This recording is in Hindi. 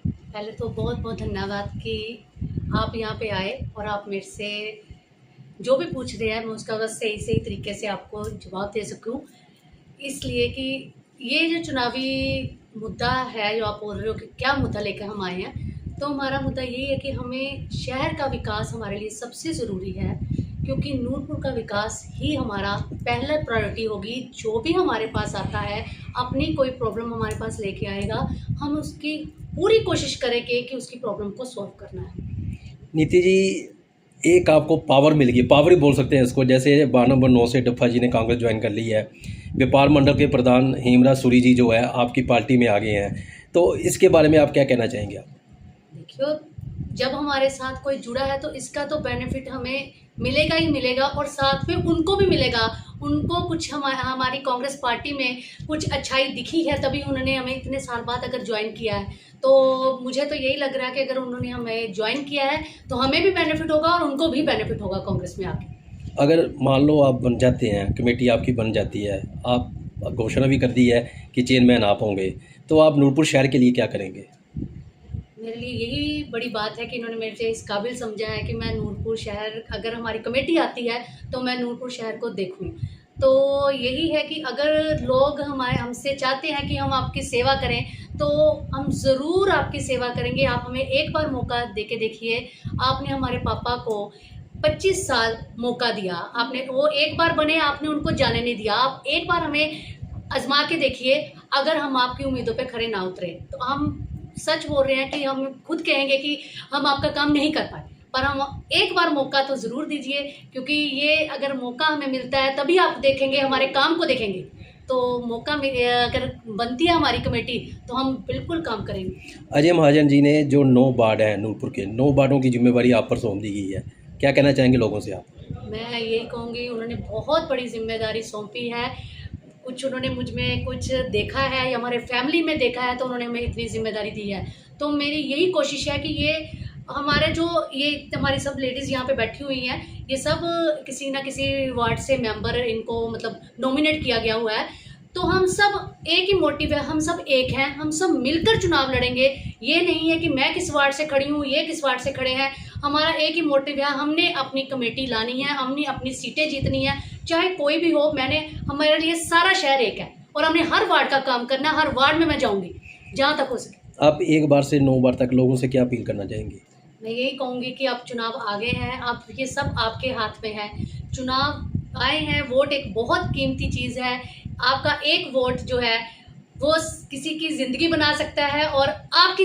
पहले तो बहुत बहुत धन्यवाद कि आप यहाँ पे आए और आप मेरे से जो भी पूछ रहे हैं मैं उसका बस सही सही तरीके से आपको जवाब दे सकूँ। इसलिए कि ये जो चुनावी मुद्दा है जो आप बोल रहे हो कि क्या मुद्दा लेकर हम आए हैं, तो हमारा मुद्दा यही है कि हमें शहर का विकास हमारे लिए सबसे ज़रूरी है, क्योंकि नूरपुर का विकास ही हमारा पहला प्रायोरिटी होगी। जो भी हमारे पास आता है, अपनी कोई प्रॉब्लम हमारे पास लेके आएगा, हम उसकी पूरी कोशिश करेंगे कि उसकी प्रॉब्लम को सॉल्व करना है। नीति जी, एक आपको पावर मिल गई, पावर ही बोल सकते हैं इसको, जैसे 12 नंबर 9 से डफ्फा जी ने कांग्रेस ज्वाइन कर ली है। व्यापार मंडल के प्रधान हेमराज सूरी जी जो है आपकी पार्टी में आ गए हैं, तो इसके बारे में आप क्या कहना चाहेंगे आप? देखियो, जब हमारे साथ कोई जुड़ा है तो इसका तो बेनिफिट हमें मिलेगा ही मिलेगा, और साथ में उनको भी मिलेगा। उनको कुछ हमारी कांग्रेस पार्टी में कुछ अच्छाई दिखी है, तभी उन्होंने हमें इतने साल बाद अगर ज्वाइन किया है। तो मुझे तो यही लग रहा है कि अगर उन्होंने हमें ज्वाइन किया है तो हमें भी बेनिफिट होगा और उनको भी बेनिफिट होगा कांग्रेस में आके। अगर मान लो आप बन जाते हैं, कमेटी आपकी बन जाती है, आप घोषणा भी कर दी है कि चेयरमैन आप होंगे, तो आप नूरपुर शहर के लिए क्या करेंगे? मेरे लिए यही बड़ी बात है कि इन्होंने मेरे से इस काबिल समझा है कि मैं नूरपुर शहर, अगर हमारी कमेटी आती है तो मैं नूरपुर शहर को देखूं। तो यही है कि अगर लोग हमारे हमसे चाहते हैं कि हम आपकी सेवा करें, तो हम ज़रूर आपकी सेवा करेंगे। आप हमें एक बार मौका दे के देखिए। आपने हमारे पापा को 25 साल मौका दिया, आपने वो एक बार बने, आपने उनको जाने नहीं दिया। आप एक बार हमें आजमा के देखिए। अगर हम आपकी उम्मीदों पे खरे ना उतरे तो हम सच बोल रहे हैं कि हम खुद कहेंगे कि हम आपका काम नहीं कर पाए, पर हम एक बार मौका तो ज़रूर दीजिए, क्योंकि ये अगर मौका हमें मिलता है तभी आप देखेंगे, हमारे काम को देखेंगे। तो अगर बनती है हमारी कमेटी तो हम बिल्कुल काम करेंगे। अजय महाजन जी ने जो 9 वार्ड हैं नूरपुर के, 9 वार्डों की जिम्मेवारी आप पर सौंप दी गई है, क्या कहना चाहेंगे लोगों से आप? मैं यही कहूँगी, उन्होंने बहुत बड़ी जिम्मेदारी सौंपी है। कुछ उन्होंने मुझ में कुछ देखा है या हमारे फैमिली में देखा है, तो उन्होंने हमें इतनी जिम्मेदारी दी है। तो मेरी यही कोशिश है कि ये हमारे जो ये हमारी सब लेडीज़ यहाँ पे बैठी हुई हैं, ये सब किसी ना किसी वार्ड से मेंबर, इनको मतलब नॉमिनेट किया गया हुआ है। तो हम सब एक ही मोटिव है, हम सब एक हैं, हम सब मिलकर चुनाव लड़ेंगे। ये नहीं है कि मैं किस वार्ड से खड़ी हूँ, ये किस वार्ड से खड़े हैं। हमारा एक ही मोटिव है, हमने अपनी कमेटी लानी है, हमने अपनी सीटें जीतनी है, चाहे कोई भी हो। हमारे लिए सारा शहर एक है और हमने हर वार्ड का काम करना है। हर वार्ड में मैं जाऊंगी जहाँ तक हो सके। आप 1 बार से 9 बार तक लोगों से क्या अपील करना चाहेंगे? मैं यही कहूँगी कि अब चुनाव आ गए हैं, अब ये सब आपके हाथ में है। चुनाव आए हैं, वोट एक बहुत कीमती चीज़ है। आपका एक वोट जो है वो किसी की ज़िंदगी बना सकता है, और आपकी